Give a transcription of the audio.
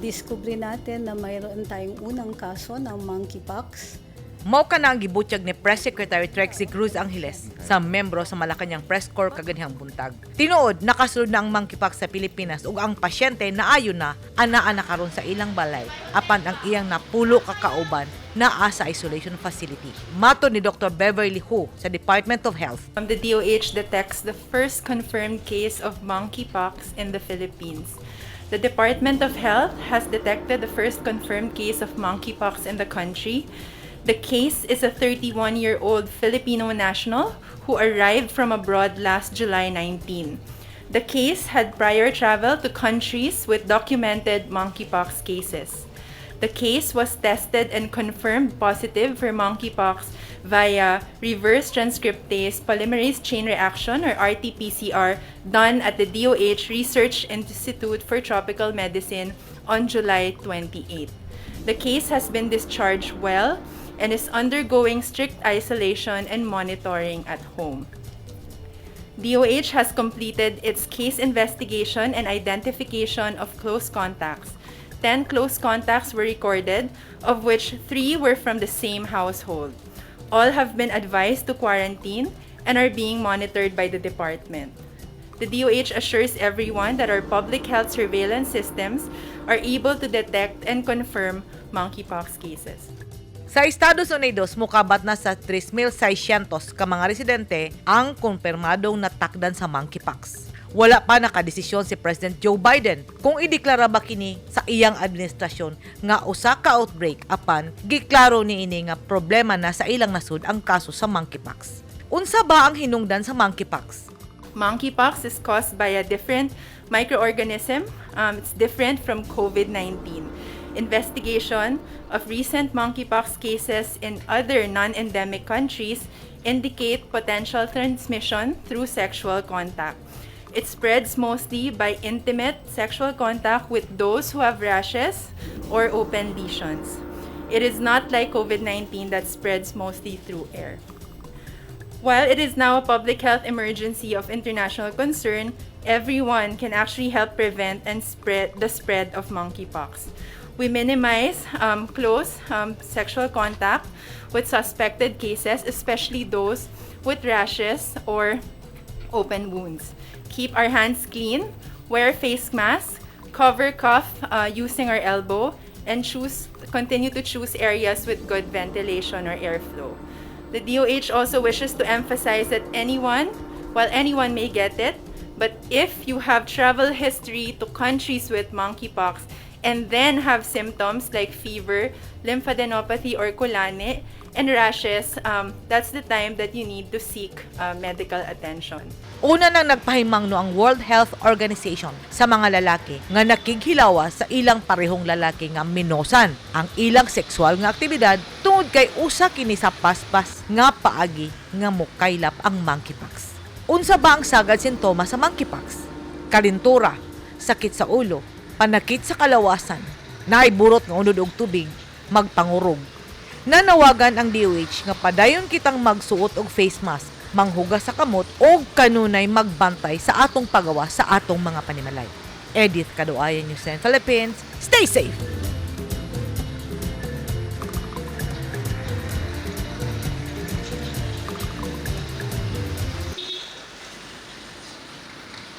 nadiskubre natin na mayroon tayong unang kaso ng monkeypox. Mao ka na ang gibutyag ni Press Secretary Trixie Cruz Angeles sa membro sa Malacañang Press Corps kaganihang buntag. Tinuod, nakasulod na ang monkeypox sa Pilipinas ug ang pasyente naayo na ana-ana karon sa ilang balay apan ang iyang napulo ka kauban naa sa isolation facility. Mato ni Dr. Beverly Hu sa Department of Health. The DOH detects the first confirmed case of monkeypox in the Philippines. The Department of Health has detected the first confirmed case of monkeypox in the country. The case is a 31-year-old Filipino national who arrived from abroad last July 19. The case had prior travel to countries with documented monkeypox cases. The case was tested and confirmed positive for monkeypox via reverse transcriptase polymerase chain reaction or RT-PCR done at the DOH Research Institute for Tropical Medicine on July 28. The case has been discharged well and is undergoing strict isolation and monitoring at home. DOH has completed its case investigation and identification of close contacts. 10 close contacts were recorded, of which 3 were from the same household. All have been advised to quarantine and are being monitored by the department. The DOH assures everyone that our public health surveillance systems are able to detect and confirm monkeypox cases. Sa Estados Unidos, mukabat na sa 3,600 ka mga residente ang kumpirmadong natakdan sa monkeypox. Wala pa nakadesisyon si President Joe Biden kung ideklara ba kini sa iyang administrasyon nga usa ka outbreak apan giklaro niini nga problema na sa ilang nasud ang kaso sa monkeypox. Unsa ba ang hinungdan sa monkeypox? Monkeypox is caused by a different microorganism. It's different from COVID-19. Investigation of recent monkeypox cases in other non-endemic countries indicate potential transmission through sexual contact. It spreads mostly by intimate sexual contact with those who have rashes or open lesions. It is not like COVID-19 that spreads mostly through air. While it is now a public health emergency of international concern, everyone can actually help prevent and spread the spread of monkeypox. We minimize close sexual contact with suspected cases, especially those with rashes or open wounds. Keep our hands clean, wear face masks, cover cough using our elbow, and continue to choose areas with good ventilation or airflow. The DOH also wishes to emphasize that anyone may get it, but if you have travel history to countries with monkeypox and then have symptoms like fever, lymphadenopathy or kulane, and rashes, that's the time that you need to seek medical attention. Una nang nagpahimangno ang World Health Organization sa mga lalaki nga nakighilawa sa ilang parehong lalaki nga minosan ang ilang sexual nga aktibidad tungod kay usa kini sa paspas nga paagi nga mokaylap ang monkeypox. Unsa ba ang sagad sintomas sa monkeypox? Kalintura, sakit sa ulo, panakit sa kalawasan, naiburot nga unod og tubig, magpangurog. Nanawagan ang DOH nga padayon kitang magsuot og face mask, manghugas sa kamot o kanunay magbantay sa atong pagawa sa atong mga panimalay. Edith Kaduayan, News 10 Philippines. Stay safe!